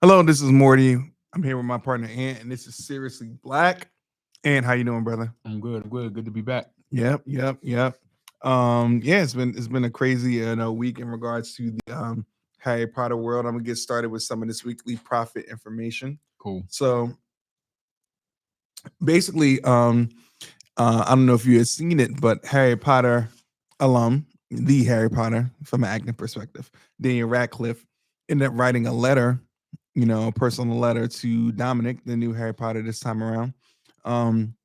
Hello, this is Morty. I'm here with my partner Ant, and this is Seriously Black. And how you doing, brother? I'm good. I'm good. Good to be back. Yep. Yeah, it's been a crazy week in regards to the Harry Potter world. I'm gonna get started with some of this weekly profit information. Cool. So basically, I don't know if you had seen it, but Harry Potter alum, the Harry Potter, from an acting perspective, Daniel Radcliffe, ended up writing a letter, a personal letter to Dominic, the new Harry Potter this time around. Um,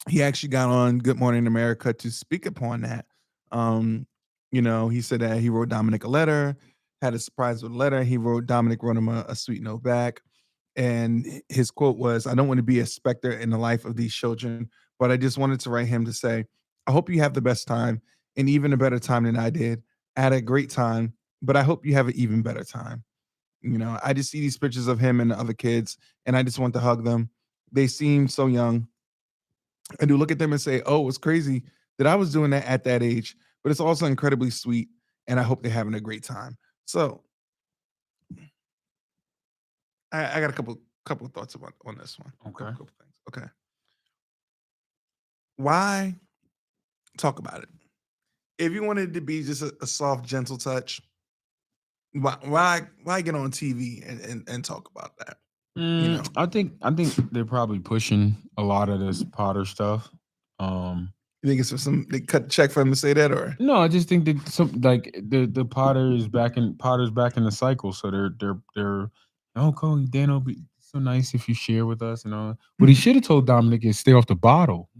he actually got on Good Morning America to speak upon that. Um, he said that he wrote Dominic a letter, had a surprise with a letter. Dominic wrote him a sweet note back. And his quote was, "I don't want to be a specter in the life of these children, but I just wanted to write him to say, I hope you have the best time and even a better time than I did. I had a great time, but I hope you have an even better time." I just see these pictures of him and the other kids, and I just want to hug them. They seem so young. I do look at them and say, "Oh, it's crazy that I was doing that at that age," but it's also incredibly sweet, and I hope they're having a great time. So I got a couple of thoughts about on this one. Okay. Couple things. Okay, why talk about it? If you wanted it to be just a soft, gentle touch, why get on TV and talk about that? You know, I think they're probably pushing a lot of this Potter stuff. Um, you think it's for some they cut the check for him to say that, or no, I just think that some like the Potter's back in the cycle, so they're oh Cody Dano be so nice if you share with us and all. What he should have told Dominic is stay off the bottle.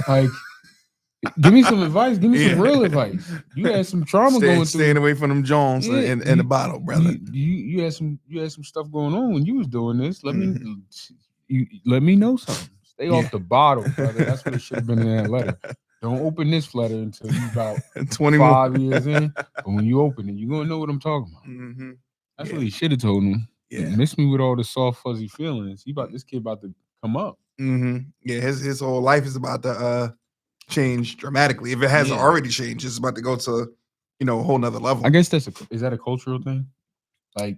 Like give me some advice. Give me some yeah, real advice. You had some trauma going staying through. away from them Jones Yeah, and the bottle, brother. you had some stuff going on when you was doing this. Mhm. Let me know something. Stay Yeah, off the bottle, brother. That's what it should have been in that letter. Don't open this letter until you about 20 more. 5 years in. But when you open it, you're gonna know what I'm talking about. Hmm. That's Yeah, what he should have told him. yeah. Miss me with all the soft fuzzy feelings. He about this kid about to come up. Yeah, his whole life is about to change dramatically. If it hasn't Yeah. already changed, it's about to go to, a whole nother I level. guess is that a cultural thing? Like,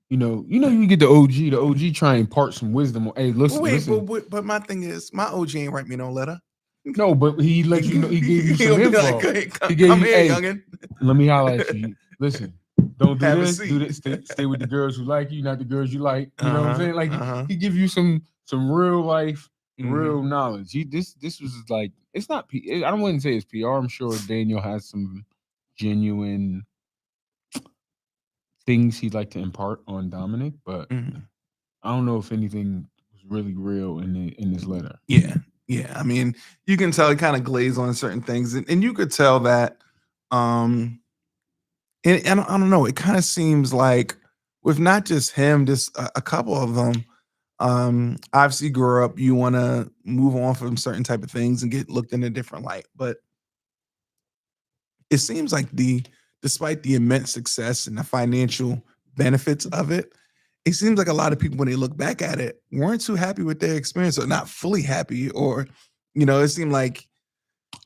you get the OG. The OG try and impart some wisdom. Hey, Well, listen, wait, listen. but my thing is, my OG ain't write me no letter. No, but he let you know. He gave you some He'll be like, info. "Hey, He gave come you, here, hey, youngin, let me holler at you. Listen, don't do have a this. Do seat." this. Stay with the girls who like you, not the girls you like. You know what I'm Uh-huh. saying? Like Uh-huh. he give you some real life, real Hmm. knowledge. This was like it's not. I don't want to say it's PR. I'm sure Daniel has some genuine things he'd like to impart on Dominic, but Hmm. I don't know if anything was really real in this letter. Yeah. Yeah. I mean, you can tell he kind of glazed on certain things. And you could tell that um and I don't know, it kind of seems like with not just him, just a couple of them, obviously grew up, you want to move on from certain type of things and get looked in a different light. But it seems like despite the immense success and the financial benefits of it, it seems like a lot of people when they look back at it weren't too happy with their experience or not fully happy or it seemed like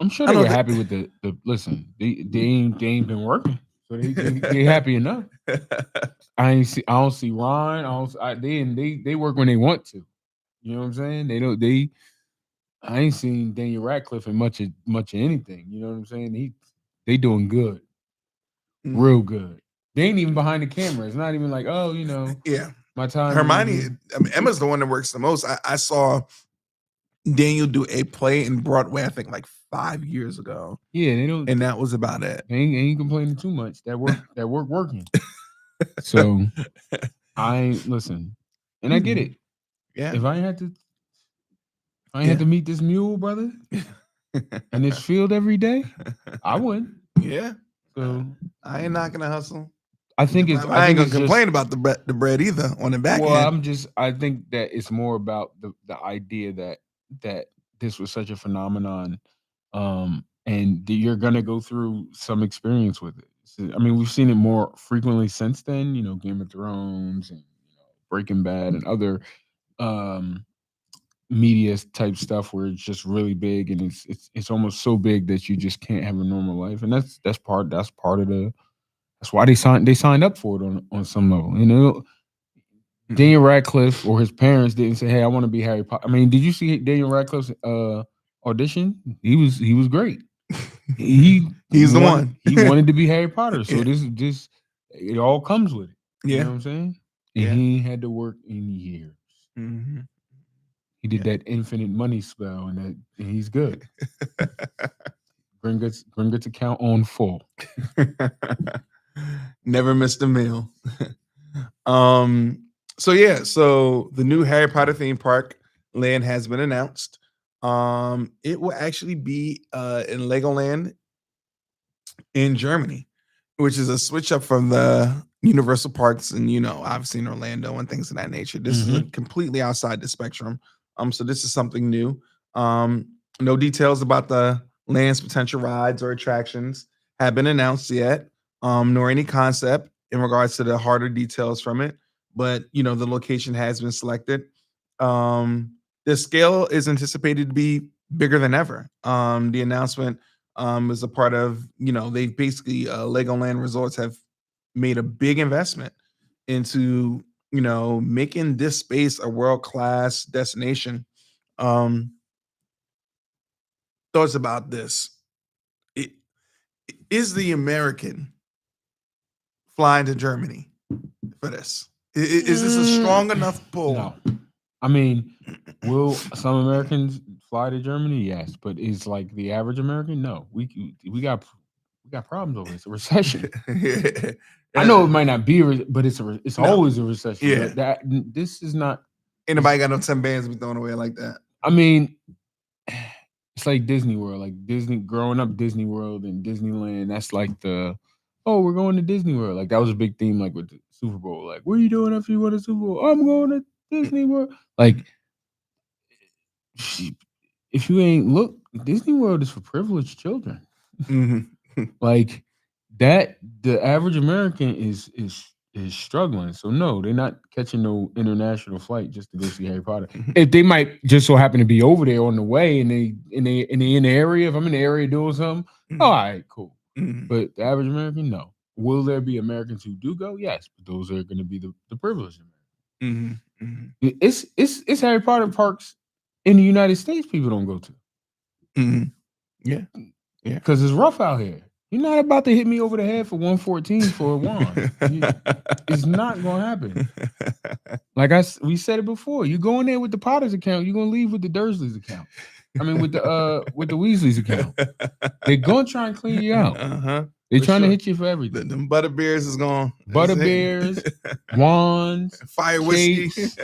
I'm sure I they don't were know happy with the listen. They ain't been working, so they happy enough. that I don't see Ron. They work when they want to. You know what I'm saying? They don't they I ain't seen Daniel Radcliffe in much of anything. You know what I'm saying? They doing good, real Mhm. good. They ain't even behind the camera. It's not even like, oh, Yeah. my time to Hermione, review. I mean, Emma's the one that works the most. I saw Daniel do a play in Broadway, I think like 5 years ago, Yeah, they don't and that was about it. ain't complaining too much. That work working. So I ain't listen, and I get Mhm. it. Yeah. If I ain't had Yeah. to meet this mule, brother, in this field every day, I wouldn't. Yeah. Uh, So I ain't knocking the hustle. I I ain't think gonna it's just complain about the bread either on the back well, end. I think that it's more about the idea that this was such a phenomenon, and that you're gonna go through some experience with it. I mean, we've seen it more frequently since then. Game of Thrones and Breaking Bad and other um media type stuff where it's just really big and it's almost so big that you just can't have a normal life, and that's part of the that's why they signed up for it on some level. Daniel Radcliffe or his parents didn't say, "Hey, I want to be Harry Potter." I mean, did you see Daniel Radcliffe's audition? He was great. He He's the one. he wanted to be Harry Potter. So this it all comes with it. You know Yeah. what I'm saying? And Yeah. he had to work in years. Mm-hmm. He did that infinite money spell, and he's good. Gringotts account on full. Never missed a meal. um. So yeah. So the new Harry Potter theme park land has been announced. It will actually be in Legoland in Germany, which is a switch up from the Universal Parks and obviously in Orlando and things of that nature. This is a Mhm. completely outside the spectrum. So this is something new. No details about the land's potential rides or attractions have been announced yet, nor any concept in regards to the harder details from it. But the location has been selected. The scale is anticipated to be bigger than ever. The announcement is a part of they basically Legoland Resorts have made a big investment into making this space a world class destination. Um, Thoughts about this? It, is the American flying to Germany for this? Is this a strong enough pull? No. I mean, will some Americans fly to Germany? Yes, but is like the average American? No. We got problems over. It's a recession. I know it might not be, but it's No. always a recession. Yeah. But this is not. Ain't nobody got no 10 bands to be thrown away like that. I mean, it's like Disney World. Like Disney, growing up, Disney World and Disneyland. That's like we're going to Disney World. Like that was a big theme. Like with the Super Bowl. Like, what are you doing after you win the Super Bowl? "Oh, I'm going to Disney World. Like, if you ain't look, Disney World is for privileged children. Mm-hmm. Like that, the average American is struggling. So no, they're not catching no international flight just to go see Harry Potter. If they might just so happen to be over there on the way and they in the area, if I'm in the area doing something, all right, cool. Mm-hmm. But the average American, no. Will there be Americans who do go? Yes, but those are going to be the privileged Americans. Mm-hmm. Mm-hmm. It's Harry Potter parks in the United States people don't go to. Mm-hmm. Yeah. Yeah. Because it's rough out here. You're not about to hit me over the head for 114 for a wand. It's not going to happen. Like we said it before. You go in there with the Potters account, you're going to leave with the Dursleys account. I mean, with the Weasleys account. They're going to try and clean you out. Uh-huh. They're trying to hit you for everything. Them Butterbeers is gone. Butterbeers, wands, fire whiskey, cakes,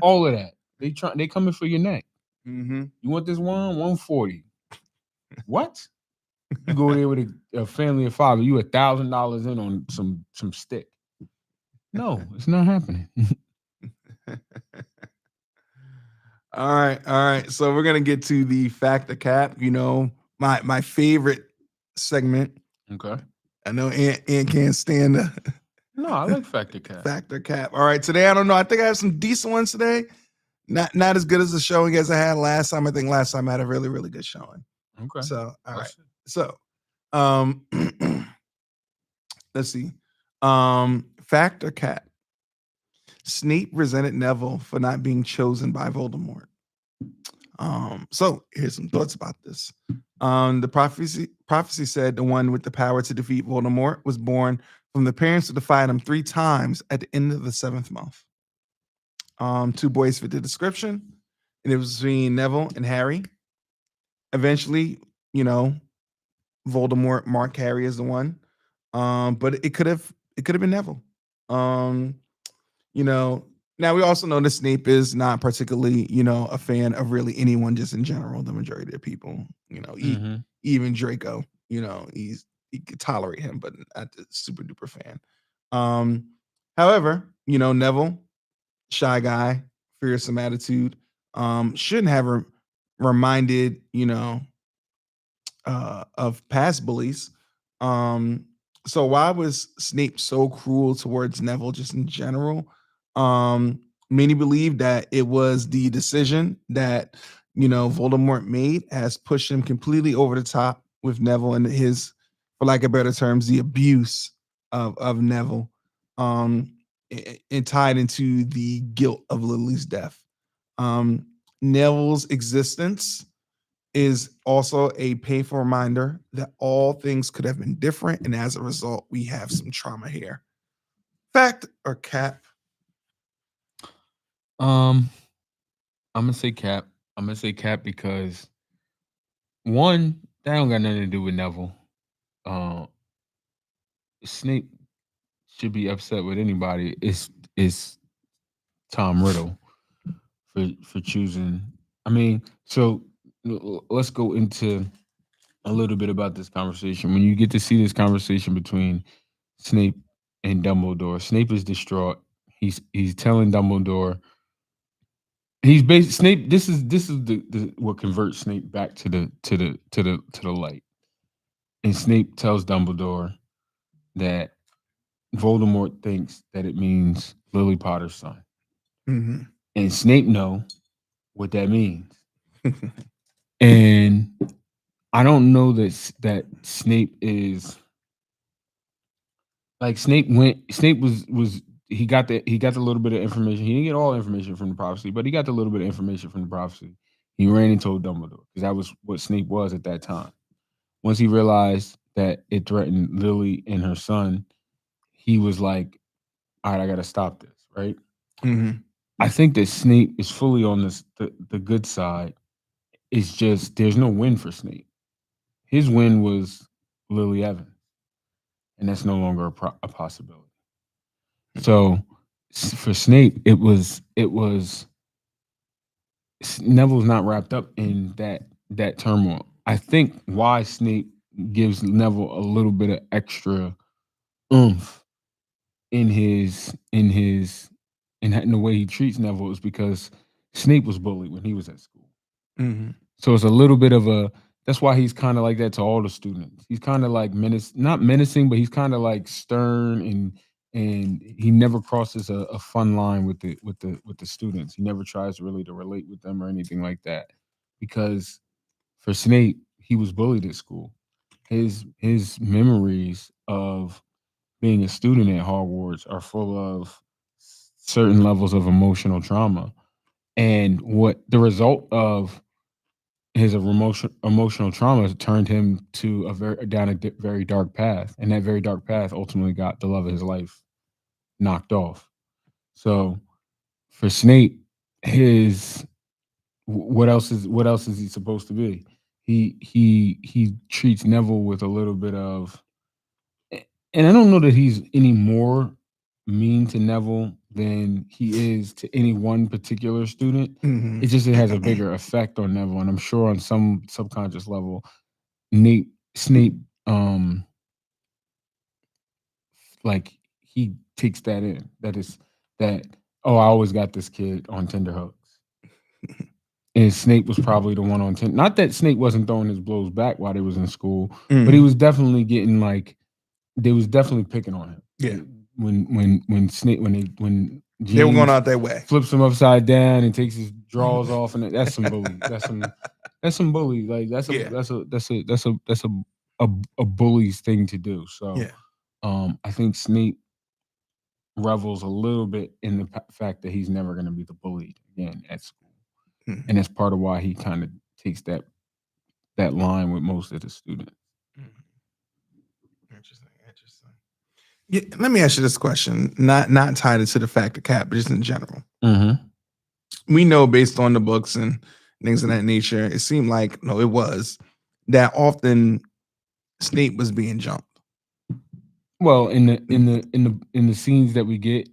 all of that. They coming for your neck. Mm-hmm. You want this wand? 140. What? You go there with a family of five, you $1,000 in on some stick. No, it's not happening. All right. So we're gonna get to the fact or cap. My favorite segment. Okay. I know Ant can't stand the No, I like fact or cap. fact or cap. All right, today I don't know. I think I have some decent ones today. Not as good as the showing as I had last time. I think last time I had a really, really good showing. Okay. So all right. So let's see. Fact or cap? Snape resented Neville for not being chosen by Voldemort. So here's some thoughts about this. The prophecy said the one with the power to defeat Voldemort was born from the parents who defied him 3 times at the end of the 7th month. 2 boys fit the description, and it was between Neville and Harry. Eventually, Voldemort marked Harry as the one. But it could have been Neville. Now we also know that Snape is not particularly, a fan of really anyone just in general, the majority of people, even Draco, he could tolerate him, but not the super duper fan. However, Neville, shy guy, fearsome attitude, shouldn't have reminded, of past bullies. So why was Snape so cruel towards Neville just in general? Many believe that it was the decision that Voldemort made has pushed him completely over the top with Neville and his, for lack of better terms, the abuse of Neville. and tied into the guilt of Lily's death. Um, Neville's existence is also a painful reminder that all things could have been different, and as a result, we have some trauma here. Fact or cap? Um, I'm gonna say Cap. I'm gonna say Cap because one, that don't got nothing to do with Neville. Uh, Snape should be upset with anybody. It's Tom Riddle for choosing. I mean, so let's go into a little bit about this conversation. When you get to see this conversation between Snape and Dumbledore, Snape is distraught. He's telling Dumbledore Snape. This is the what converts Snape back to the light. And Snape tells Dumbledore that Voldemort thinks that it means Lily Potter's son, Mm-hmm. and Snape know what that means. And I don't know that Snape is like Snape was he got the little bit of information. He didn't get all the information from the prophecy, but he got the little bit of information from the prophecy. He ran and told Dumbledore because that was what Snape was at that time. Once he realized that it threatened Lily and her son, he was like, "All right, I got to stop this." Right? Mm-hmm. I think that Snape is fully on the good side. It's just there's no win for Snape. His win was Lily Evans, and that's no longer a possibility. So for Snape, it was Neville's not wrapped up in that turmoil. I think why Snape gives Neville a little bit of extra oomph in the way he treats Neville is because Snape was bullied when he was at school. Mm-hmm. So it's a little bit of a that's why he's kind of like that to all the students. He's kind of like not menacing, but he's kind of like stern and he never crosses a fun line with the students. He never tries really to relate with them or anything like that. Because for Snape, he was bullied at school. His memories of being a student at Hogwarts are full of certain levels of emotional trauma. And what the result of his emotional trauma turned him to a very dark path, and that very dark path ultimately got the love of his life knocked off. So for Snape, his what else is he supposed to be? He treats Neville with a little bit of, and I don't know that he's any more mean to Neville than he is to any one particular student. Mm-hmm. It has a bigger effect on Neville, and I'm sure on some subconscious level, Nate Snape, like he takes that in. That is that. Oh, I always got this kid on tenterhooks, and Snape was probably the one on ten. Not that Snape wasn't throwing his blows back while they was in school, but he Mm-hmm. was definitely getting like they was definitely picking on him. Yeah, When Snape when they were going James out their way. flips him upside down and takes his drawers off, and that's some bully. That's some bully. Like Yeah, that's a, a bully's thing to do. So yeah. I think Snape revels a little bit in the fact that he's never going to be the bullied again at school, and Mm-hmm. that's part of why he kind of takes that line with most of the students. Interesting, interesting. Yeah, let me ask you this question, not tied into the fact of cap, but just in general. Mm-hmm. We know based on the books and things of that nature, it seemed like no, it was that often Snape was being jumped. Well, in the scenes that we get,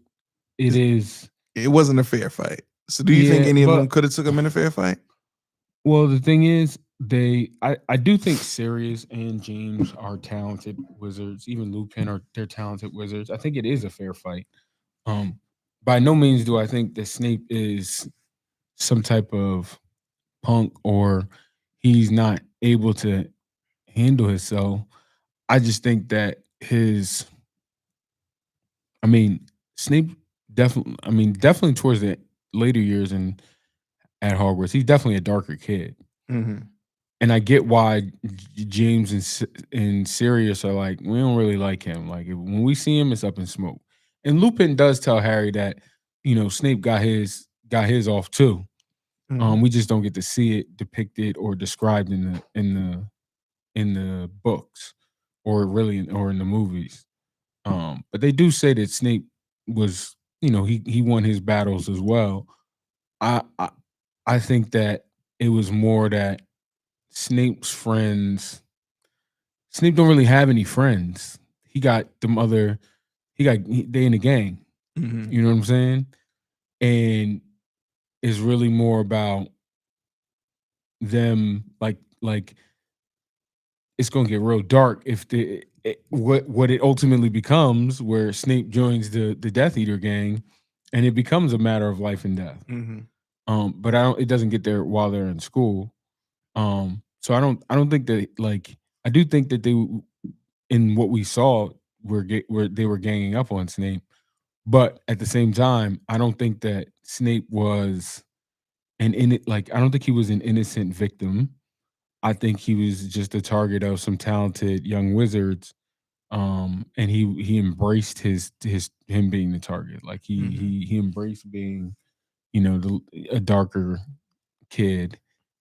it is It wasn't a fair fight. So, do you think yeah, any of them but could have took him in a fair fight? well, the thing is, I do think Sirius and James are talented wizards. Even Lupin they're talented wizards. I think it is a fair fight. Um, by no means do I think that Snape is some type of punk or he's not able to handle himself. I just think that I mean, Snape definitely. I mean, definitely towards the later years and at Hogwarts, he's definitely a darker kid. Mm-hmm. And I get why James and Sirius are like, we don't really like him. Like when we see him, it's up in smoke. And Lupin does tell Harry that, Snape got his off too. Mhm. We just don't get to see it depicted or described in the books, or really or in the movies. But they do say that Snape was, he won his battles as well. I, I I think that it was more that Snape's friends. Snape don't really have any friends. He got them other. They in the gang. Mhm. You know what I'm saying? And it's really more about them. Like it's gonna get real dark if what it ultimately becomes, where Snape joins the Death Eater gang, and it becomes a matter of life and death. Mhm. But I don't. It doesn't get there while they're in school. So I don't think that, like, I do think that in what we saw, where they were ganging up on Snape. But at the same time, I don't think that Snape was I don't think he was an innocent victim. I think he was just a target of some talented young wizards. And he embraced his him being the target. Like Mhm. he embraced being, a darker kid,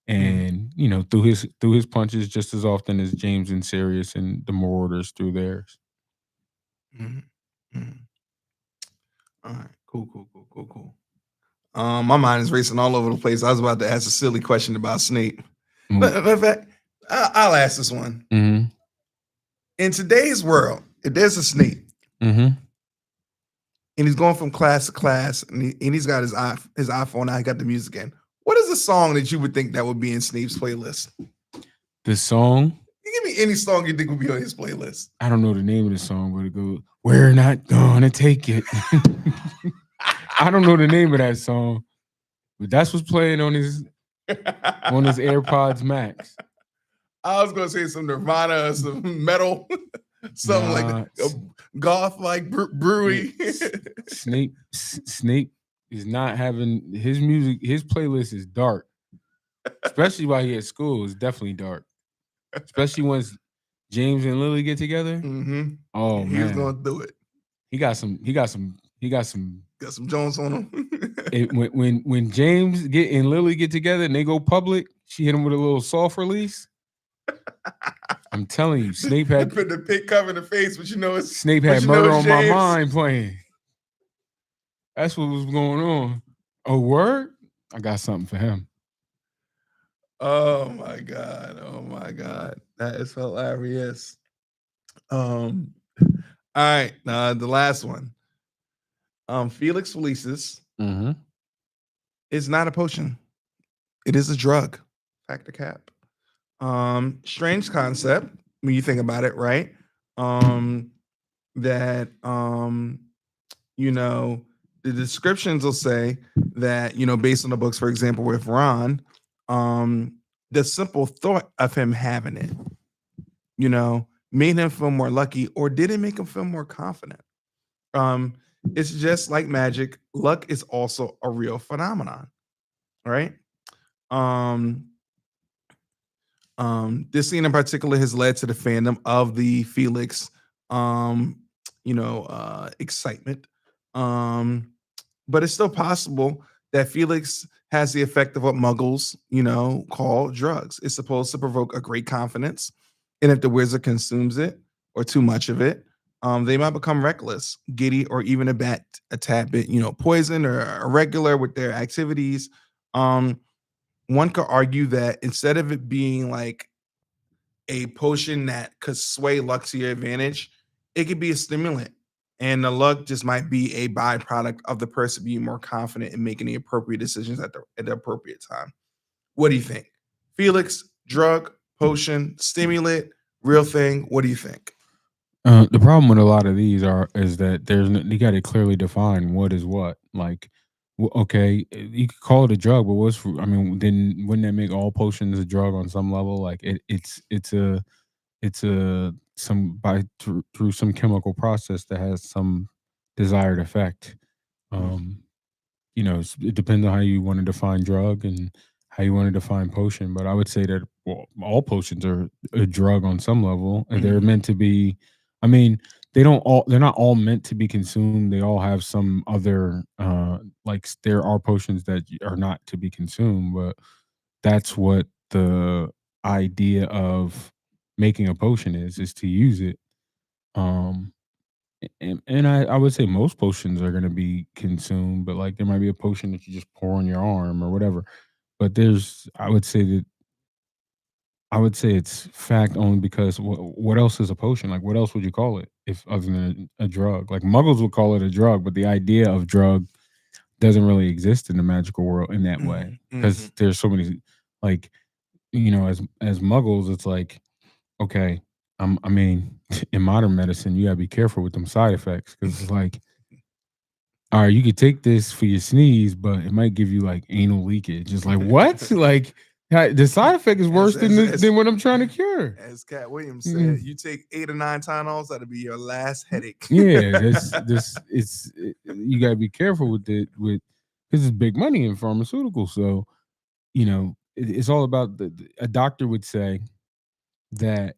Mhm. and threw his punches just as often as James and Sirius and the Marauders threw theirs. Mhm. Mhm. All right. Cool. Cool. Cool. Cool. Cool. My mind is racing all over the place. I was about to ask a silly question about Snape. Matter of fact, I'll ask this one. Mm-hmm. In today's world, if there's a Snape Mm-hmm. and he's going from class to class and he's got his iPhone out, he got the music in. What is a song that you would think that would be in Snape's playlist? The song, You give me any song you think would be on his playlist. I don't know the name of the song, but it goes, "We're not gonna take it." I don't know the name of that song, but that's what's playing on his AirPods Max. I was gonna say some Nirvana, some metal, something like Nah, a goth like brewery. Snape is not having his music. His playlist is dark, especially while he at school. It's definitely dark, especially once James and Lily get together. Mm-hmm. Oh He was man, gonna do it. he got some. He got some. He got some. Got some Jones on him. When James and Lily get together and they go public, she hit him with a little soft release. I'm telling you, They put the pink cover in the face, but Snape had Murder it's on My James. Mind playing. That's what was going on. A word? I got something for him. Oh my god! Oh my god! That is hilarious. Um. All right. The last one. Felix Felicis Mm-hmm. is not a potion. It is a drug. Factor cap. Strange concept when you think about it, right? Um, that you know, the descriptions will say that, based on the books, for example, with Ron, um, the simple thought of him having it, made him feel more lucky, or did it make him feel more confident? Um, it's just like magic. Luck is also a real phenomenon, right? Um, this scene in particular has led to the fandom of the Felix, um, excitement. Um, but it's still possible that Felix has the effect of what Muggles, call drugs. It's supposed to provoke a great confidence, and if the wizard consumes it or too much of it, they might become reckless, giddy, or even a tad bit, poison or irregular with their activities. Um, One could argue that instead of it being like a potion that could sway luck to your advantage, it could be a stimulant. And the luck just might be a byproduct of the person being more confident in making the appropriate decisions at the appropriate time. What do you think? Felix, drug, potion, stimulant, real thing. What do you think? The problem with a lot of these is that you got to clearly define what is what. Like, okay, you could call it a drug, but I mean, then wouldn't that make all potions a drug on some level? Like, it's a some by through some chemical process that has some desired effect. Mhm, Um, it depends on how you want to define drug and how you want to define potion. But I would say that, well, all potions are a drug on some level, and they're mhm, meant to be. I mean, they're not all meant to be consumed. They all have some other there are potions that are not to be consumed, but that's what the idea of making a potion is to use it. Um and I would say most potions are gonna be consumed, but like there might be a potion that you just pour on your arm or whatever. But there's I would say it's fact only because what else is a potion? Like, what else would you call it if other than a drug? Like, muggles would call it a drug, but the idea of drug doesn't really exist in the magical world in that way Mhm, because mhm. there's so many, like, as muggles, it's like, okay, I mean, in modern medicine, you gotta be careful with them side effects because it's like, all right, you could take this for your sneeze, but it might give you like anal leakage. It's like what? Like the side effect is as worse as as than what I'm trying to cure. as Cat Williams said, Mm, you take 8 or 9 Tylenols, that'll be your last headache. yeah, you got to be careful with it with because it's big money in pharmaceuticals. So it's all about a doctor would say that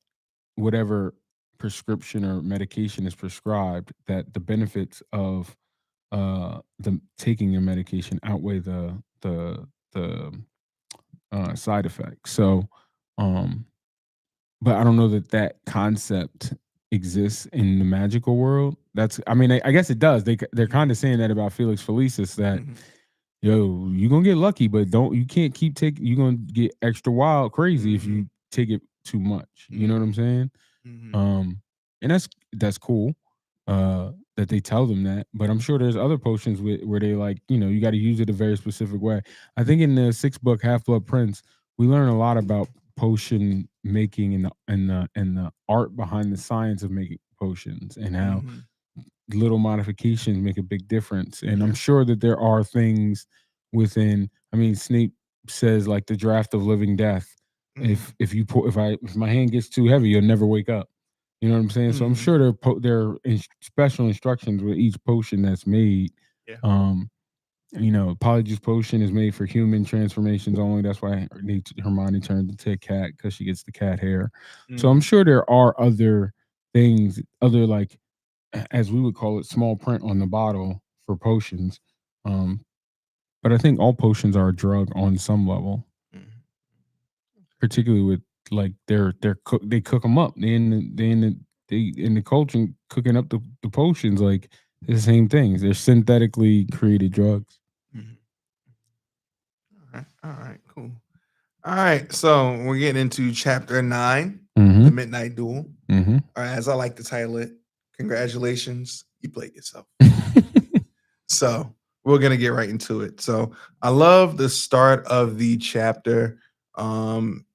whatever prescription or medication is prescribed, that the benefits of the taking your medication outweigh the side effects. So, um, but I don't know that that concept exists in the magical world. I mean, I guess it does. They're kind Mhm, of saying that about Felix Felicis that mhm, yo, you gonna get lucky, but you can't keep taking. You're gonna get extra wild crazy if mhm, you take it too much. You know what I'm mhm, saying? mhm. Um, and that's cool. That they tell them that, but I'm sure there's other potions where they like, you got to use it a very specific way. I think in the sixth book, Half Blood Prince, we learn a lot about potion making and the art behind the science of making potions and how Mhm. little modifications make a big difference. And I'm Yeah. sure that there are things within. I mean, Snape says like the draft of living death. Mhm. If my hand gets too heavy, you'll never wake up. You know what I'm saying? So I'm Mhm. sure there are special instructions with each potion that's made. Yeah. Um, Polyjuice potion is made for human transformations only. That's why Hermione turned into a cat because she gets the cat hair. So I'm Mhm. sure there are other things, other like as we would call it, small print on the bottle for potions. Um, but I think all potions are a drug on some level, Mhm. particularly with like they cook them up. They in the culture cooking up the potions like the same things. They're synthetically created drugs. Mhm. Alright, alright, cool. Alright, so we're getting into chapter 9, Mm-hmm. The Midnight Duel. Mm-hmm. Alright, as I like to title it, congratulations, you played yourself. So we're gonna get right into it. So I love the start of the chapter. Um,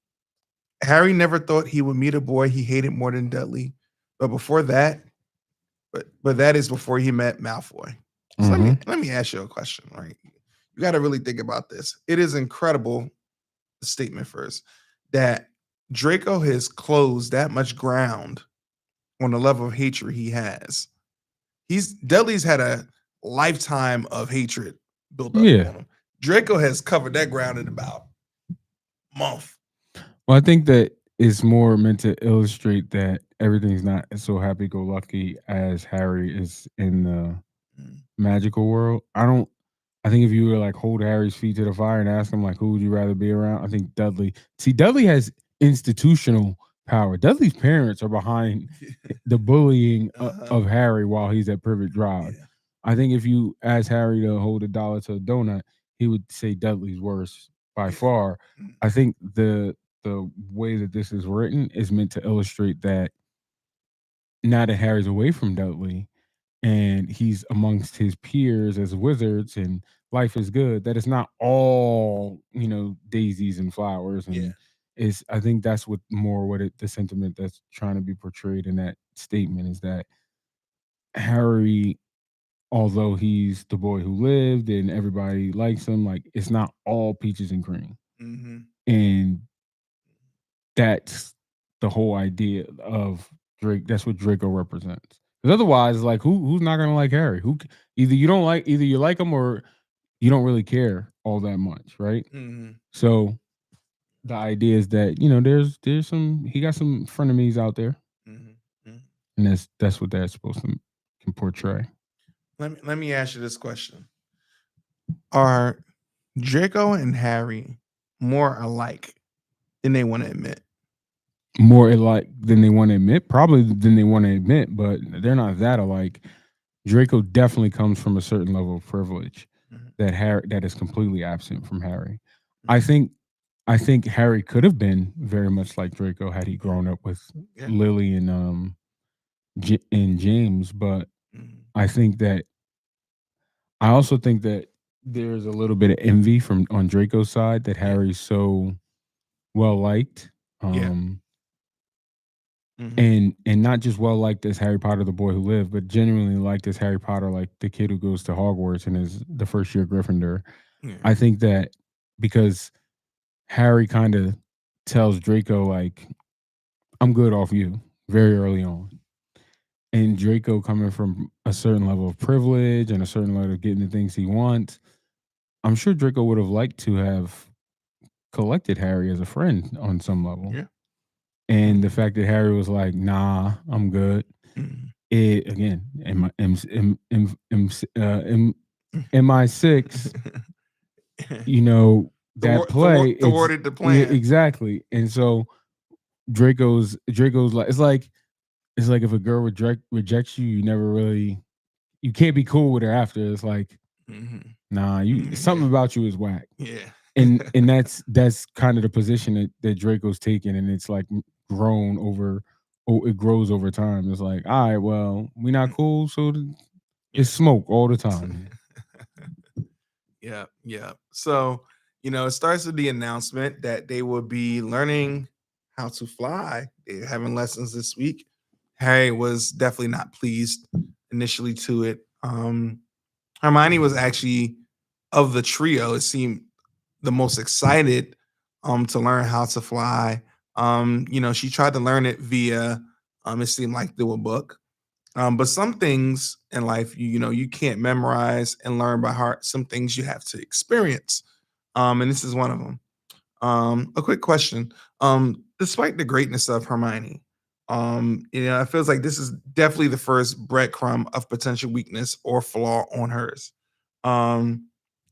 Harry never thought he would meet a boy he hated more than Dudley, but before that, but that is before he met Malfoy. So let me Mm-hmm. let me ask you a question. Right, you got to really think about this. It is incredible. Statement first that Draco has closed that much ground on the level of hatred he has. He's Dudley's had a lifetime of hatred built up Yeah. on him. Draco has covered that ground in about a month. Well, I think that it's more meant to illustrate that everything's not so happy go lucky as Harry is in the Mm. magical world. I think if you were like hold Harry's feet to the fire and ask him like who would you rather be around, I think Dudley. See, Dudley has institutional power. Dudley's parents are behind the bullying Uh-huh. of Harry while he's at Privet Drive. Yeah. I think if you ask Harry to hold $1 to a donut, he would say Dudley's worse by Yeah. far. Mm. I think the way that this is written is meant to illustrate that now that Harry's away from Dudley, and he's amongst his peers as wizards and life is good, that it's not all daisies and flowers. Yeah. And is I think that's what more what the sentiment that's trying to be portrayed in that statement is that Harry, although he's the boy who lived and everybody likes him, like it's not all peaches and cream. Mm-hmm. And that's the whole idea of Drake. That's what Draco represents. Because otherwise, like who's not gonna like Harry? Either you like him or you don't really care all that much, right? Mm-hmm. So the idea is that there's some he got some frenemies out there. Mm-hmm. and that's what that's supposed to can portray. Let me ask you this question: Are Draco and Harry more alike than they want to admit? More alike than they want to admit, probably than they want to admit, but they're not that alike. Draco definitely comes from a certain level of privilege Mhm, that is completely absent from Harry. I mhm, think I think Harry could have been very much like Draco had he mhm. grown up with Yeah. Lily and and James, but Mhm. I think that I also think that there's a little bit of envy from on Draco's side that Yeah. Harry's so well liked. Yeah. Um Mhm. and not just well liked as Harry Potter the boy who lived, but genuinely liked as Harry Potter, like the kid who goes to Hogwarts and is the first year Gryffindor. Yeah. I think that because Harry kind of tells Draco like, I'm good off you very early on. And Draco coming from a certain level of privilege and a certain level of getting the things he wants, I'm sure Draco would have liked to have collected Harry as a friend on some level. Yeah. And the Mhm. fact that Harry was like, nah, I'm good. Mhm. It again, MI6, you know, that play, it's Thwarted the plan. exactly. And so Draco's like it's like if a girl rejects you, you never really you can't be cool with her after. It's like, Mhm. nah, you Yeah. something about you is whack. Yeah. And that's kind of the position that Draco's taken, and it's like grown over it grows over time. It's like, all right, well, we not cool, so it's Yeah. smoke all the time. Yeah, yeah. So, it starts with the announcement that they will be learning how to fly. They're having lessons this week. Harry was definitely not pleased initially to it. Hermione was actually of the trio, it seemed the most excited to learn how to fly. She tried to learn it via it seemed like through a book. But some things in life, you can't memorize and learn by heart. Some things you have to experience, and this is one of them. A quick question: Despite the greatness of Hermione, it feels like this is definitely the first breadcrumb of potential weakness or flaw on hers. Um,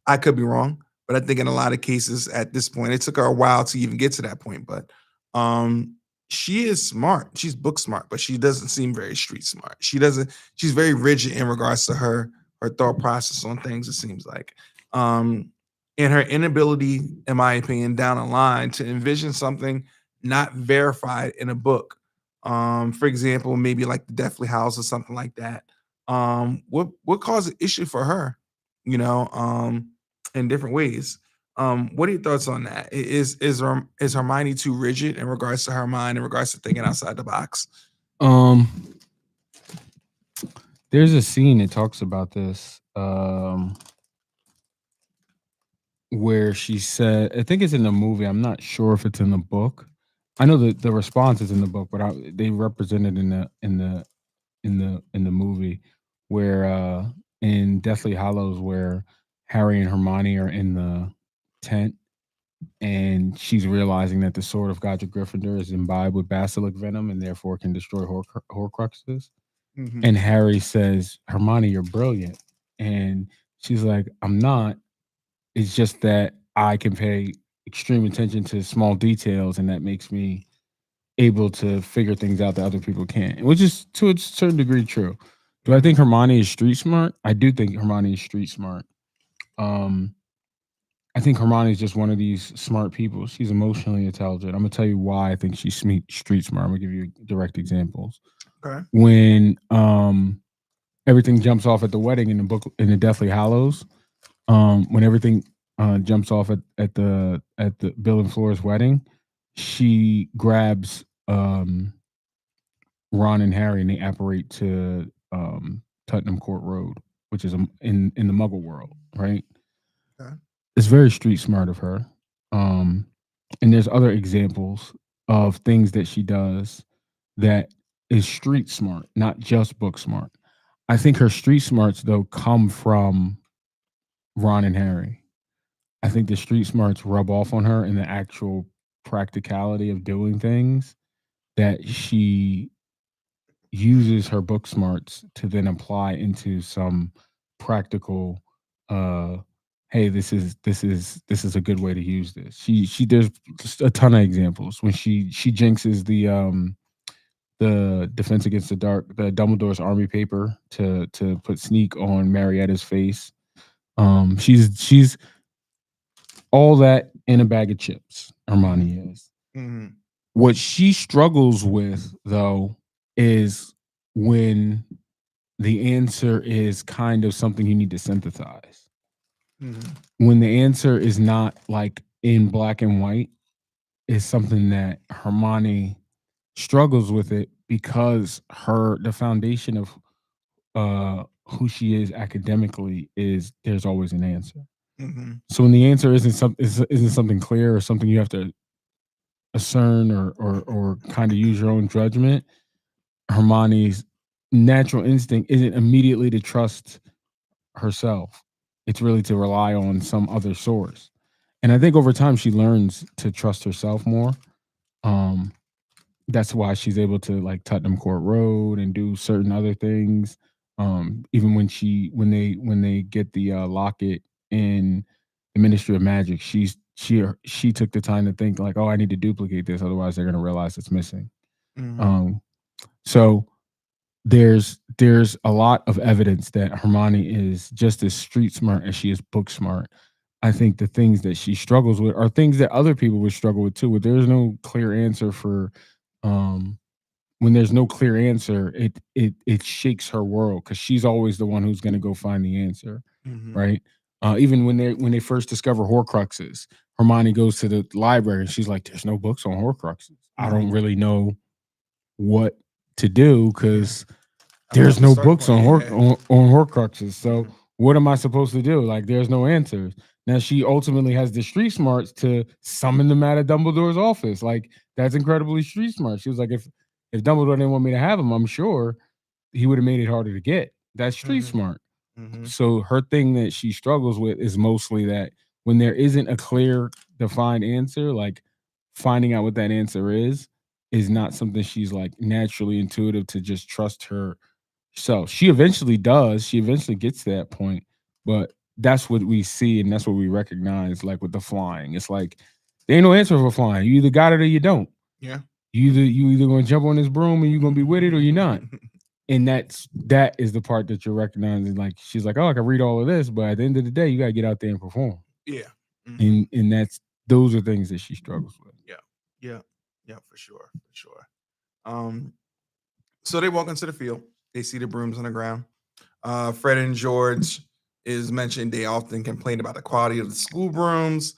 I could be wrong, but I think in a lot of cases at this point, it took her a while to even get to that point. But um, she is smart. She's book smart, but she doesn't seem very street smart. She doesn't. She's very rigid in regards to her thought process on things. It seems like. Um, and her inability, in my opinion, down the line to envision something not verified in a book. For example, maybe like the Deathly House or something like that. What caused an issue for her? You know, in different ways. What are your thoughts on that? Is Hermione too rigid in regards to her mind, in regards to thinking outside the box? Um, there's a scene that talks about this. Where she said, I think it's in the movie. I'm not sure if it's in the book. I know that the response is in the book, but they represented in the movie where in Deathly Hollows where Harry and Hermione are in the tent and she's realizing that the sword of Godric Gryffindor is imbibed with basilic venom and therefore can destroy Horcruxes. Hmm. And Harry says, "Hermione, you're brilliant," and she's like, "I'm not. It's just that I can pay extreme attention to small details, and that makes me able to figure things out that other people can't," which is to a certain degree true. Do I think Hmm. Hermione is street smart? I do think Hermione is street smart. Um, I think Hermione is just one of these smart people. She's emotionally intelligent. I'm gonna tell you why I think she's street smart. I'm gonna give you direct examples. Okay. When everything jumps off at the wedding in the book in the Deathly Hallows, when everything jumps off at the Bill and Flora's wedding, she grabs Ron and Harry and they apparate to Tottenham Court Road, which is in the Muggle world, right? Okay. It's very street smart of her. Um, and there's other examples of things that she does that is street smart, not just book smart. I think her street smarts though come from Ron and Harry. I think the street smarts rub off on her in the actual practicality of doing things that uses her book smarts to then apply into some practical uh hey, this is a good way to use this. She There's just a ton of examples when she jinxes the Defense Against the Dark, the Dumbledore's army paper to put sneak on Marietta's face. She's all that in a bag of chips. Hermione is. Mm-hmm. What she struggles with, though, is when the answer is kind of something you need to synthesize. Mm-hmm. When the answer is not like in black and white, is something that Hermione struggles with it because the foundation of who she is academically is there's always an answer. Mm-hmm. So when the answer isn't something clear or something you have to discern or kind of use your own judgment, Hermione's natural instinct isn't immediately to trust herself. It's really to rely on some other source. And I think over time she learns to trust herself more. Um, that's why she's able to like Tottenham Court Road and do certain other things. Even when they get the locket in the Ministry of Magic, she took the time to think like, oh, I need to duplicate this, otherwise they're gonna realize it's missing. Mm-hmm. Um, so there's a lot of evidence that Hermione is just as street smart as she is book smart. I think the things that she struggles with are things that other people would struggle with too. Where there's no clear answer for, um, when there's no clear answer, it shakes her world because she's always the one who's going to go find the answer, Mm-hmm. right? Even when they first discover Horcruxes, Hermione goes to the library and she's like, "There's no books on Horcruxes. I don't Mm-hmm. really know what to do Yeah. because I don't know there's what to no start books from. Yeah. on Horcruxes. So Mm-hmm. what am I supposed to do? Like, there's no answers. Now she ultimately has the street smarts to summon them out of Dumbledore's office. Like, that's incredibly street smart. She was like, if Dumbledore didn't want me to have him, I'm sure he would have made it harder to get. That's street Mm-hmm. smart. Mm-hmm. So her thing that she struggles with is mostly that when there isn't a clear, defined answer, like finding out what that answer is not something she's like naturally intuitive to just trust her. So she eventually does. She eventually gets to that point, but that's what we see and that's what we recognize. Like with the flying, it's like there ain't no answer for flying. You either got it or you don't. Yeah. You either gonna jump on this broom and you're gonna be with it or you're not. And that is the part that you're recognizing. Like she's like, oh, I can read all of this, but at the end of the day, you gotta get out there and perform. Yeah. Mm-hmm. And those are things that she struggles with. Yeah. Yeah. Yeah. For sure. For sure. Um. So they walk into the field. They see the brooms on the ground. Fred and George is mentioned. They often complain about the quality of the school brooms.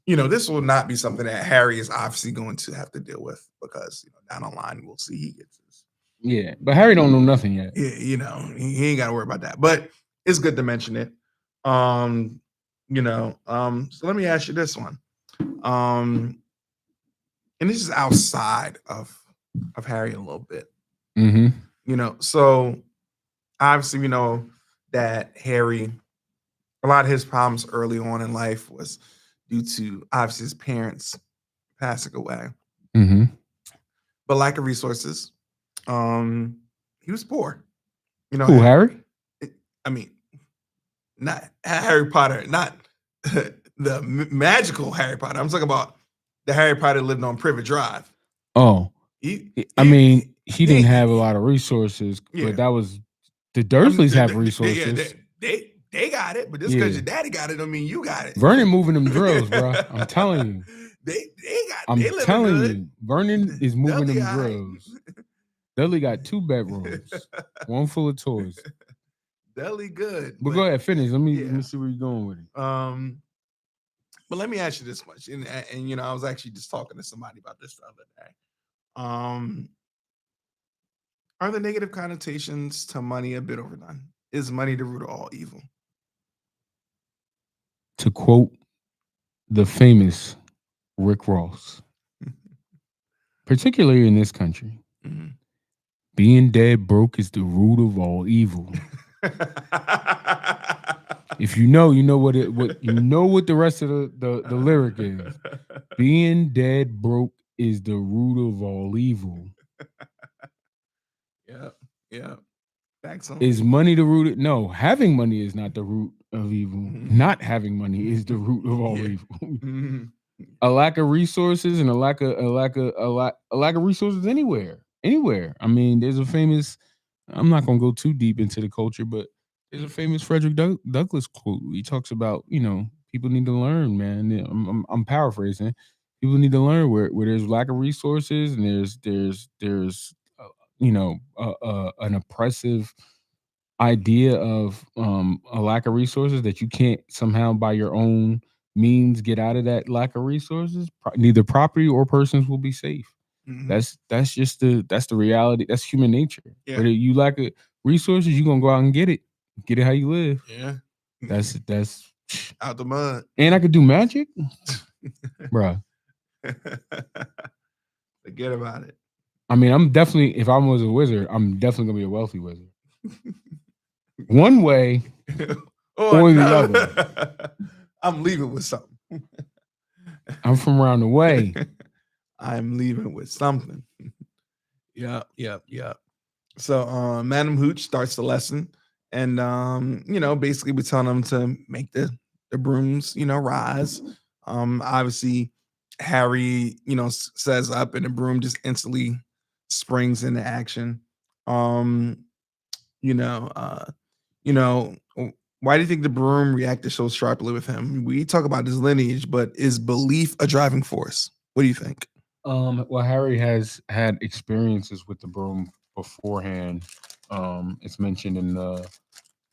This will not be something that Harry is obviously going to have to deal with because down the line we'll see he gets his. Yeah, but Harry don't know nothing yet. Yeah, he ain't got to worry about that. But it's good to mention it. So let me ask you this one. And this is outside of Harry a little bit. Mm-hmm. So obviously we know that Harry, a lot of his problems early on in life was due to obviously his parents passing away, Mm-hmm. but lack of resources. He was poor. Who, Harry? I mean, not Harry Potter, not the magical Harry Potter. I'm talking about the Harry Potter lived on Privet Drive. Oh, He didn't have a lot of resources, Yeah. but that was the Dursleys have Yeah, resources. they got it, but just because your daddy got it, don't mean you got it. Vernon moving them drills, bro. I'm telling you. They got. I'm they living telling good. you, Vernon is moving Dudley them all right. drills. Dudley got 2 bedrooms, one full of toys. Dudley good. But go ahead, finish. Let Yeah. me see where you're going with it. But let me ask you this much, and I was actually just talking to somebody about this the other day. Are the negative connotations to money a bit overdone? Is money the root of all evil? To quote the famous Rick Ross, particularly in this country, being dead broke is the root of all evil. If you know what the rest of the lyric is. Being dead broke is the root of all evil. Yeah. Yeah. Facts on. Is money the root? No, having money is not the root of evil. Mhm. Not having money is the root of all Yeah. evil. Mhm. A lack of resources and a lack of resources anywhere. I mean, there's a famous. I'm not gonna go too deep into the culture, but there's a famous Frederick Douglass quote. He talks about people need to learn, man. Yeah, I'm paraphrasing. People need to learn where there's lack of resources and there's an oppressive idea of a lack of resources that you can't somehow by your own means get out of that lack of resources. Neither property or persons will be safe. Mhm. That's the reality. That's human nature. Yeah. Whether you lack resources, you're gonna go out and get it how you live. Yeah. That's Out the mud. and I could do magic, bruh. Forget about it. I mean, I'm definitely if I was a wizard, I'm definitely gonna be a wealthy wizard. One way Oh or the no. other. I'm leaving with something. I'm from around the way. I'm leaving with something. Yep, yep, yep. So Madam Hooch starts the lesson, and basically we tell them to make the brooms, rise. Obviously Harry, says up, and the broom just instantly springs into action. Um, you know, uh, why do you think the broom reacted so sharply with him? We talk about his lineage, but is belief a driving force? What do you think? Well, Harry has had experiences with the broom beforehand. It's mentioned in the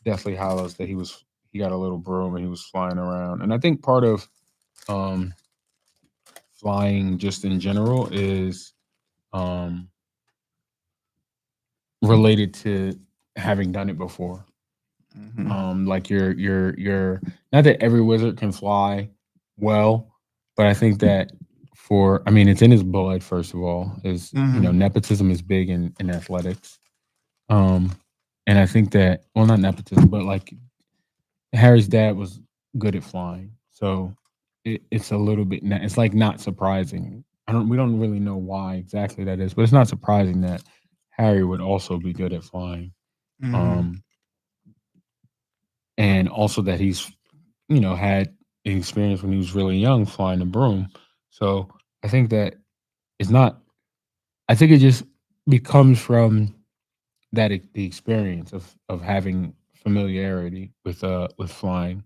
Deathly Hallows that he got a little broom and he was flying around. And I think part of um, flying just in general is um, related to having done it before. Mhm. Like you're not that every wizard can fly well, but I think that I mean, it's in his blood. First of all, is Mhm. nepotism is big in athletics. Um, and I think that not nepotism, but like Harry's dad was good at flying, so it's a little bit. It's like not surprising. We don't really know why exactly that is, but it's not surprising that Harry would also be good at flying. Mhm. Um, and also that he's had an experience when he was really young flying a broom. So I think that it's not. I think it just becomes from the experience of having familiarity with flying.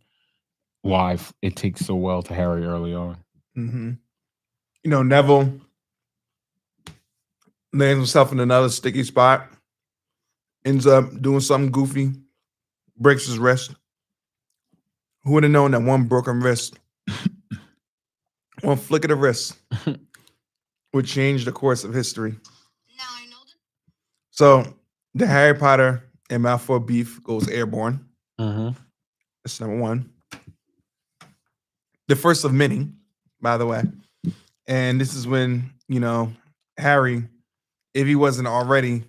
Why it takes so well to Harry early on. Mhm. Neville lands himself in another sticky spot, ends up doing something goofy, breaks his wrist. Who would have known that one broken wrist, one flick of the wrist, would change the course of history? So the Harry Potter and Malfoy beef goes airborne. Mm-hmm. That's number one. The first of many, by the way. And this is when, Harry, if he wasn't already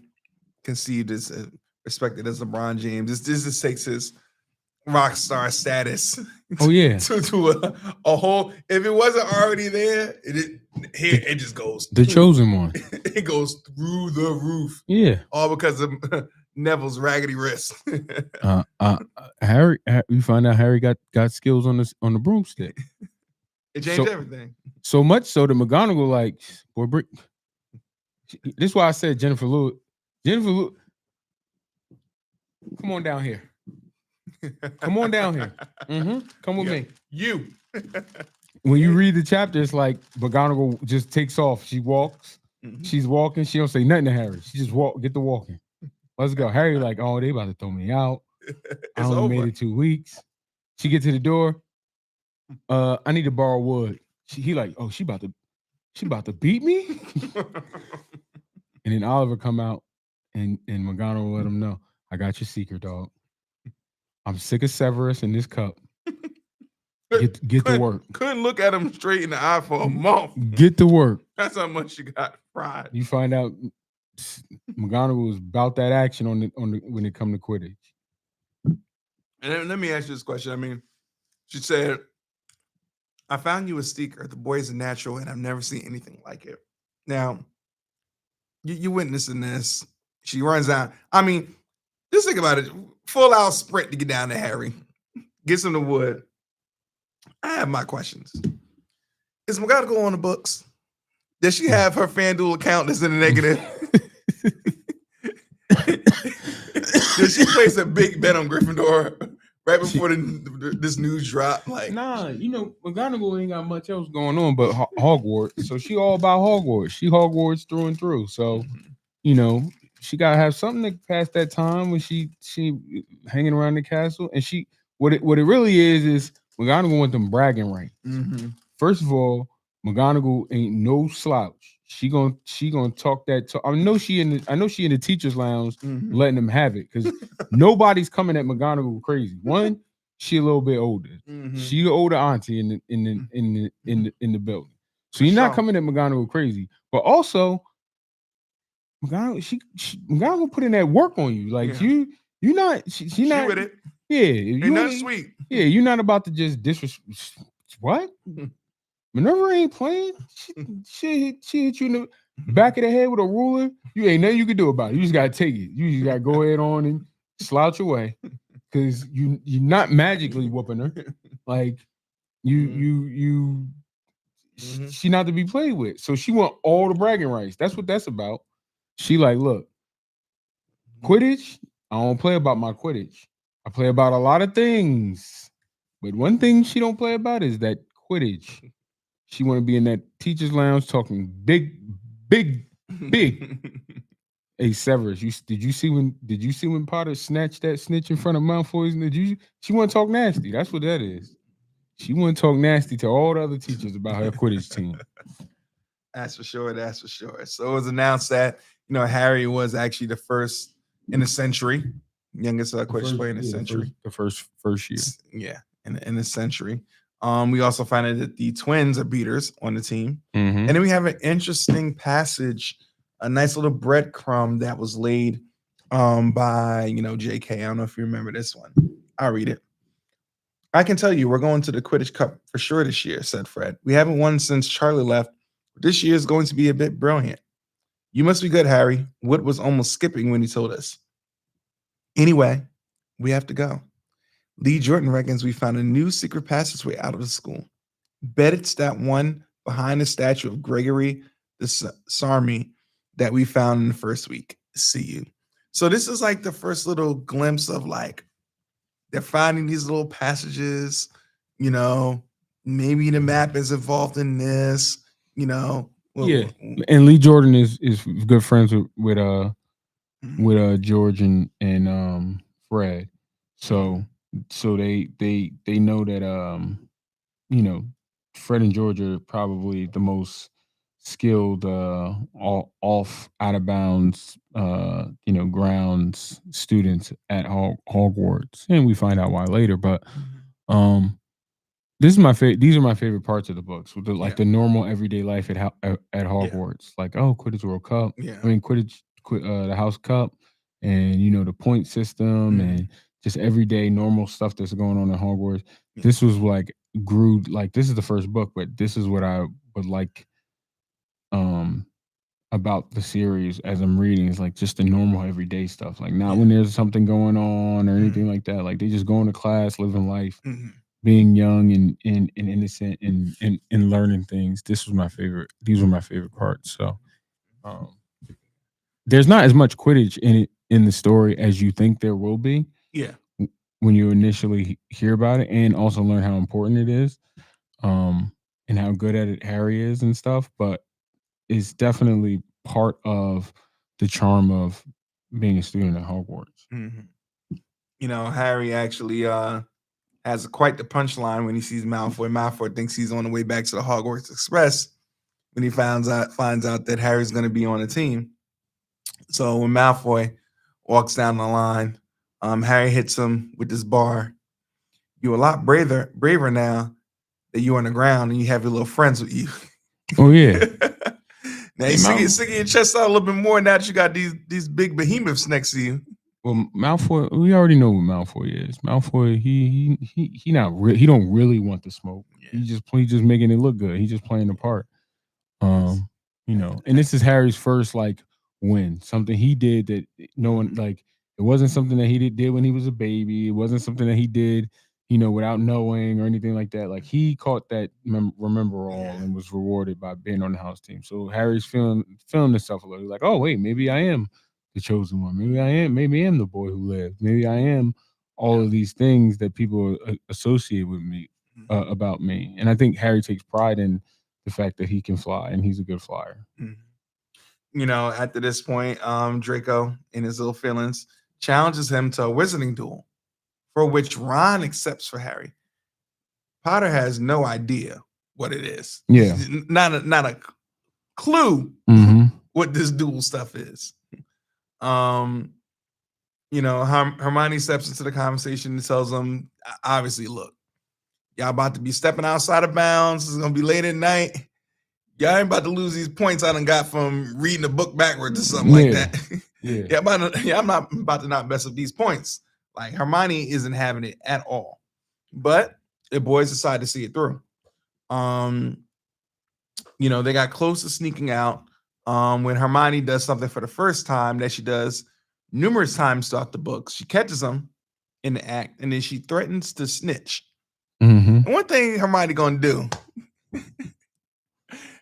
conceived as respected as LeBron James, this just takes his rock star status Oh yeah, to a whole. If it wasn't already there, here the, it just goes. the chosen one. It goes through the roof, Yeah. all because of Neville's raggedy wrist. Harry. We find out Harry got skills on the broomstick. It changed So everything. so much so that McGonagall like, boy, this is why I said Jennifer Lewis. Jennifer Lewis, come on down here. Come on down here. Come with Yeah, me. you. When you read the chapter, it's like McGonagall just takes off. She walks. Mhm. She's walking. She don't say nothing to Harry. She just get the walking. Let's go. Harry like, oh, they about to throw me out. I It's only made over. it 2 weeks. She get to the door. I need to borrow wood. He like, oh, she about to beat me. And then Oliver come out and McGonagall let him know, I got your secret, dog. I'm sick of Severus in this cup. Get to work. Couldn't look at him straight in the eye for a month. Get to work. That's how much you got fried. You find out McGonagall was about that action on the when it come to Quidditch. And then let me ask you this question. I mean, she said, I found you a seeker. The boy is a natural, and I've never seen anything like it. Now, you witnessing this. She runs out. I mean, just think about it. Full out sprint to get down to Harry. Gets him the wood. I have my questions. Is McGonagall on the books? Does she have her FanDuel account that's in the negative? Does she place a big bet on Gryffindor right before this news drop? Like, nah, McGonagall ain't got much else going on but Hogwarts, so she all about Hogwarts. She Hogwarts through and through. So, you know, she gotta have something to pass that time when she hanging around the castle. And she what it really is McGonagall want them bragging rights. First of all, McGonagall ain't no slouch. She gonna talk that talk. I know she in the teachers' lounge letting them have it because nobody's coming at McGonagall crazy. One, she a little bit older. She the older auntie in the building. So you're not coming at McGonagall crazy. But also, McGonagall put in that work on you. Like you not she not with it. Yeah, Ain't nothing sweet. Yeah, you're not about to just disrespect. What? Minerva ain't playing. She hit you in the back of the head with a ruler. You ain't nothing you can do about it. You just gotta take it. You just gotta go ahead on and slouch away because you're not magically whooping her. Like she not to be played with. So she want all the bragging rights. That's what that's about. She like, look, Quidditch. I don't play about my Quidditch. I play about a lot of things, but one thing she don't play about is that Quidditch. She want to be in that teacher's lounge talking big. Hey Severus, did you see when Potter snatched that snitch in front of Malfoy? She want to talk nasty. That's what that is. She want to talk nasty to all the other teachers about her Quidditch team. That's for sure. That's for sure. So it was announced that Harry was actually the first in a century, youngest Quidditch player in a century. The first year. Yeah, in a century. We also find out that the twins are beaters on the team. And then we have an interesting passage, a nice little breadcrumb that was laid by, JK. I don't know if you remember this one. I'll read it. I can tell you we're going to the Quidditch Cup for sure this year, said Fred. We haven't won since Charlie left. But this year is going to be a bit brilliant. You must be good, Harry. Wood was almost skipping when he told us. Anyway, we have to go. Lee Jordan reckons we found a new secret passageway out of the school. Bet it's that one behind the statue of Gregory the Sarmi that we found in the first week. See you. So this is like the first little glimpse of like they're finding these little passages, maybe the map is involved in this, and Lee Jordan is good friends with George and Fred. So they know that Fred and George are probably the most skilled off out of bounds grounds students at Hogwarts, and we find out why later. But these are my favorite parts of the books, the normal everyday life at Hogwarts. Like, Quidditch World Cup. I mean Quidditch the House Cup, and the point system and just everyday normal stuff that's going on at Hogwarts. This was like grew like this is the first book, but this is what I would like about the series as I'm reading is like just the normal everyday stuff. Like not when there's something going on or anything like that. Like they just going to class, living life, being young and innocent and learning things. These were my favorite parts. So there's not as much Quidditch in the story as you think there will be. Yeah. When you initially hear about it, and also learn how important it is, and how good at it Harry is and stuff. But it's definitely part of the charm of being a student at Hogwarts. Harry actually has quite the punchline when he sees Malfoy. Malfoy thinks he's on the way back to the Hogwarts Express when he finds out that Harry's going to be on the team. So when Malfoy walks down the line, Harry hits him with this bar. You're a lot braver now that you're on the ground and you have your little friends with you. Oh yeah. Now you sticking your chest out a little bit more now that you got these big behemoths next to you. Well, Malfoy, we already know what Malfoy is. Malfoy, he don't really want the smoke. Yeah. He's just making it look good. He's just playing the part. And this is Harry's first like win. Something he did that no one like. It wasn't something that he did when he was a baby. It wasn't something that he did, without knowing or anything like that. Like he caught that remember all Yeah. and was rewarded by being on the house team. So Harry's feeling himself a little like, oh wait, maybe I am the chosen one. Maybe I am the boy who lived. Maybe I am all Yeah. of these things that people associate with me Mhm. about me. And I think Harry takes pride in the fact that he can fly and he's a good flyer. Mhm. After this point, Draco, in his little feelings, challenges him to a wizarding duel, for which Ron accepts for Harry. Potter has no idea what it is. Yeah. Not a clue Mm-hmm. what this duel stuff is. Um, Hermione steps into the conversation and tells them, obviously, look, y'all about to be stepping outside of bounds. It's gonna be late at night. Y'all ain't about to lose these points I done got from reading a book backwards or something like Yeah. that. Yeah. I'm not about to not mess up these points. Like Hermione isn't having it at all. But the boys decide to see it through. Um, they got close to sneaking out. When Hermione does something for the first time that she does numerous times throughout the books, she catches them in the act, and then she threatens to snitch. Mm-hmm. And one thing Hermione gonna do,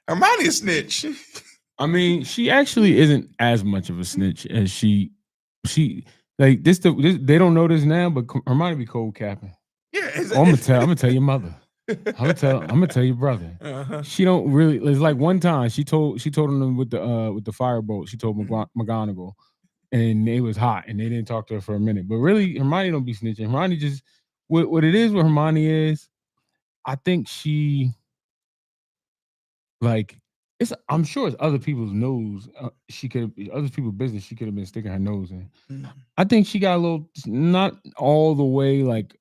Hermione a snitch. I mean, she actually isn't as much of a snitch as she like this. They don't know this now, but Hermione be cold capping. Yeah, Oh, I'm gonna tell your mother. I'm gonna tell your brother. Uh-huh. She don't really. It's like one time she told him with the firebolt. She told McGonagall, and it was hot, and they didn't talk to her for a minute. But really, Hermione don't be snitching. Hermione just what it is with Hermione is, I think she like it's. I'm sure it's other people's nose. She could other people's business. She could have been sticking her nose in. I think she got a little, not all the way like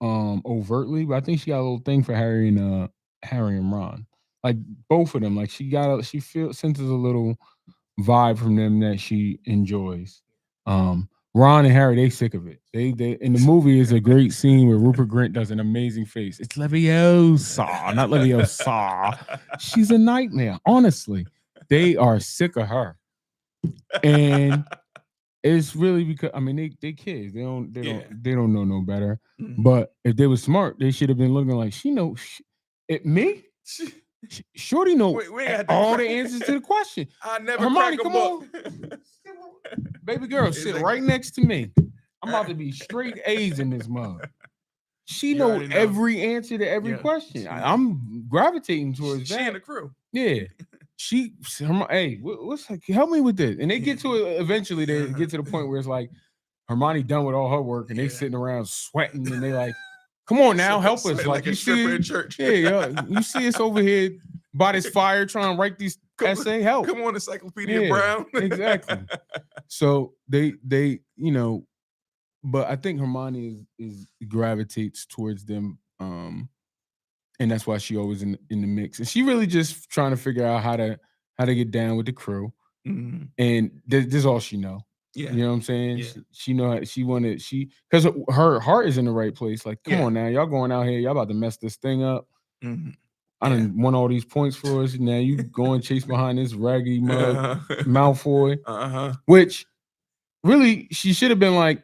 overtly, but I think she got a little thing for Harry and Ron. Like both of them. Like she senses a little vibe from them that she enjoys. Ron and Harry, they sick of it. They in the movie is a great scene where Rupert Grint does an amazing face. It's Leviosa, not Leviosa. She's a nightmare. Honestly, they are sick of her, and it's really because I mean they kids. Yeah. They don't know no better. Mhm. But if they were smart, they should have been looking like she know it me. Shorty know We ain't got to all crack- the answers to the question. I never Hermione, crack a come book. Baby girl, sit like- right next to me. I'm about to be straight A's in this mug. She You know already know. every answer to every Yeah. question. I'm gravitating towards She that. and the crew. Yeah. Hey, what's help me with this? And they get to it eventually. They get to the point where it's like Hermione done with all her work and they sitting around sweating and they like, come on now, help us. Like you a stripper see, in church. yeah, you see us over here by this fire trying to write these essay. Help. Come on, Encyclopedia Yeah, Brown. exactly. So they but I think Hermione is gravitates towards them, and that's why she always in the mix. And she really just trying to figure out how to get down with the crew. Mhm. And this is all she know. Yeah. You know what I'm saying? Yeah. She know how, she wanted because her heart is in the right place. Like, come Yeah. on now, y'all going out here, y'all about to mess this thing up. Mhm. I done won all these points for us. Now you go and chase behind this raggedy mug Malfoy, which really she should have been like,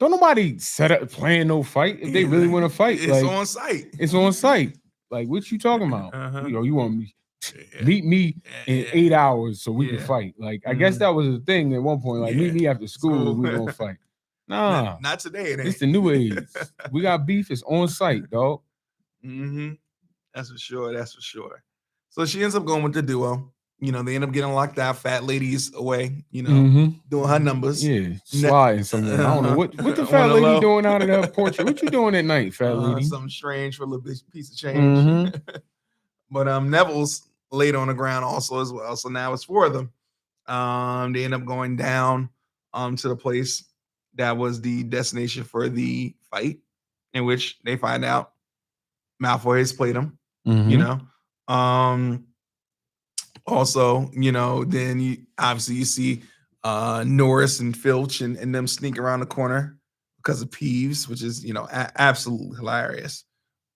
don't nobody set up plan no fight if they really want to fight. It's like, on site. It's on site. Like, what you talking about? You want me meet me in 8 hours so we can fight? Like, I guess that was a thing at one point. Like, meet me after school, we gonna fight. Nah, not today. It's the new age. We got beef. It's on site, dog. Mm-hmm. That's for sure. That's for sure. So she ends up going with the duo. They end up getting locked out. Fat lady's away. Doing her numbers. Yeah, sliding somewhere. I don't know what the fat lady doing out of that portrait. What you doing at night, fat lady? Something strange for a little piece of change. But Neville's laid on the ground also as well. So now it's four of them. They end up going down to the place that was the destination for the fight, in which they find out Malfoy has played him. Also, then you see Norris and Filch and them sneak around the corner because of Peeves, which is absolutely hilarious.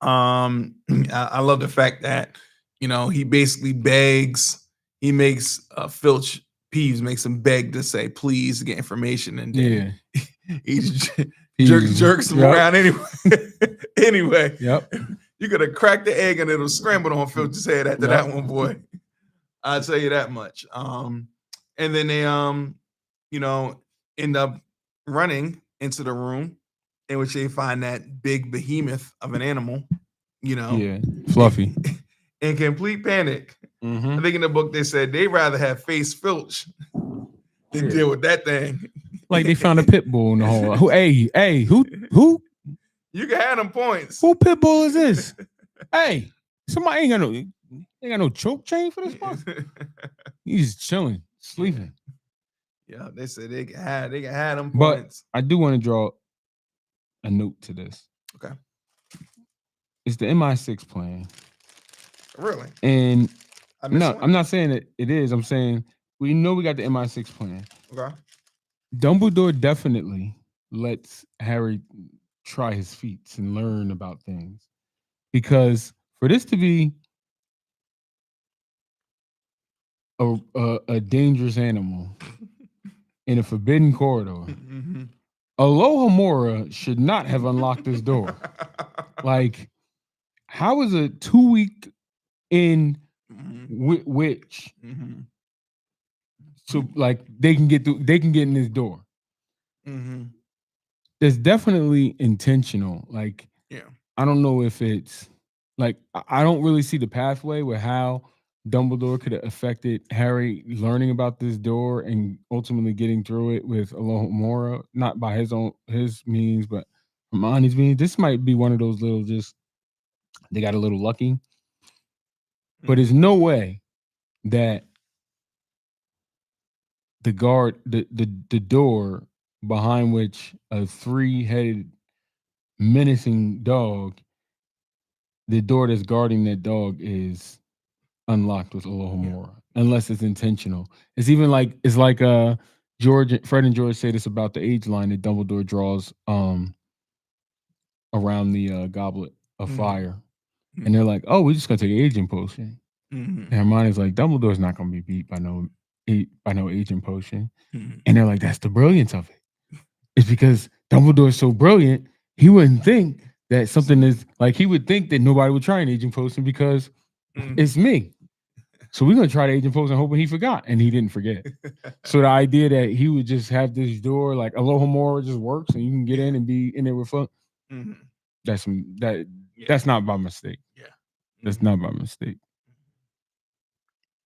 I love the fact that he basically begs, he makes Filch Peeves makes him beg to say please to get information, and then he Peeves. jerks him Yep. around anyway. Anyway, Yep. you could have cracked the egg and it'll scramble on Filch's head after that one, boy. I'll tell you that much. And then they end up running into the room in which they find that big behemoth of an animal, Yeah. Fluffy. in complete panic. I think in the book they said they'd rather have faced Filch than deal with that thing. Like they found a pit bull in the hole. Who? Who? You can have them points. Who pit bull is this? Hey, somebody ain't got no choke chain for this one. He's chilling, sleeping. Yeah, they said they can have them But points. I do want to draw a note to this. Okay. It's the MI6 plan. Really? And no, I'm not saying that it is. I'm saying we know we got the MI6 plan. Okay. Dumbledore definitely lets Harry try his feats and learn about things. Because for this to be a dangerous animal in a forbidden corridor, Alohomora should not have unlocked this door. Like, how is a 2-week in witch so like they can get in this door? It's definitely intentional. Like, I don't know if it's like I don't really see the pathway with how Dumbledore could have affected Harry learning about this door and ultimately getting through it with Alohomora, not by his means, but Hermione's means. This might be one of those little they got a little lucky. But there's no way that the door behind which a 3-headed menacing dog, the door that's guarding that dog is unlocked with Alohomora, unless it's intentional. It's even like Fred and George say this about the age line that Dumbledore draws around the goblet of fire, and they're like, "Oh, we're just gonna take an aging potion." And Hermione's like, "Dumbledore's not gonna be beat by no aging potion," and they're like, "That's the brilliance of it. It's because Dumbledore's so brilliant, he wouldn't think that something is like he would think that nobody would try an aging potion because it's me." So we're gonna try the agent potion hoping he forgot, and he didn't forget. So the idea that he would just have this door like Alohomora just works and you can get in and be in there with fun. That's not by mistake. Yeah, that's not by mistake.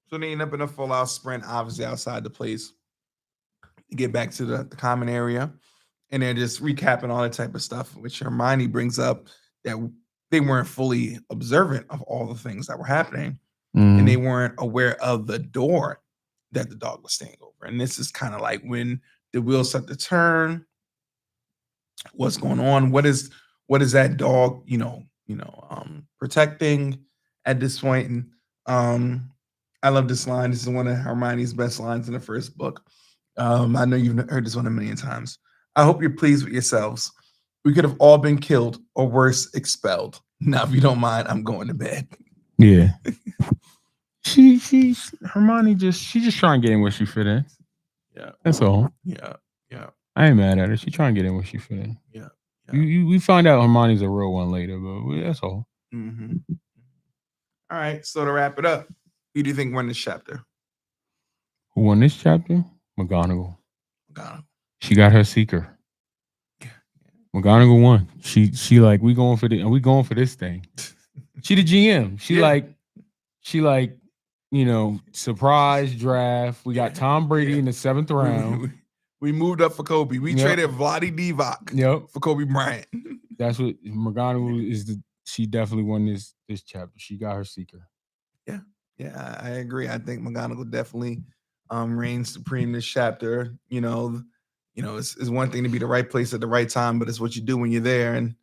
So they end up in a full-out sprint, obviously outside the place. Get back to the common area, and they're just recapping all that type of stuff, which Hermione brings up that they weren't fully observant of all the things that were happening. And they weren't aware of the door that the dog was staying over. And this is kind of like when the wheels start to turn. What's going on? What is that dog, protecting at this point? And I love this line. This is one of Hermione's best lines in the first book. I know you've heard this one a million times. I hope you're pleased with yourselves. We could have all been killed or worse, expelled. Now, if you don't mind, I'm going to bed. Yeah. Hermione she's just trying to get in where she fit in. Yeah. That's all. Yeah. I ain't mad at her. She's trying to get in where she fit in. Yeah. We find out Hermione's a real one later, but that's all. All right. So to wrap it up, who do you think won this chapter? Who won this chapter? McGonagall. She got her seeker. McGonagall won. She like, we going for this thing. She the GM. She like, surprise draft. We got Tom Brady in the 7th round. We moved up for Kobe. We traded Vlade Divac for Kobe Bryant. That's what McGonagall is. She definitely won this chapter. She got her seeker. Yeah, I agree. I think McGonagall definitely reigns supreme this chapter. It's one thing to be the right place at the right time, but it's what you do when you're there. And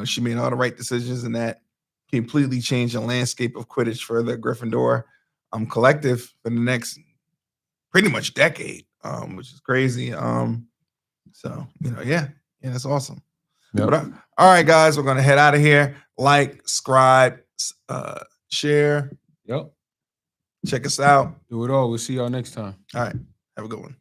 she made all the right decisions, and that completely changed the landscape of Quidditch for the Gryffindor collective for the next pretty much decade, which is crazy. So that's awesome. Yep. But, all right, guys, we're gonna head out of here. Like, subscribe, share. Yep. Check us out. Do it all. We'll see y'all next time. All right. Have a good one.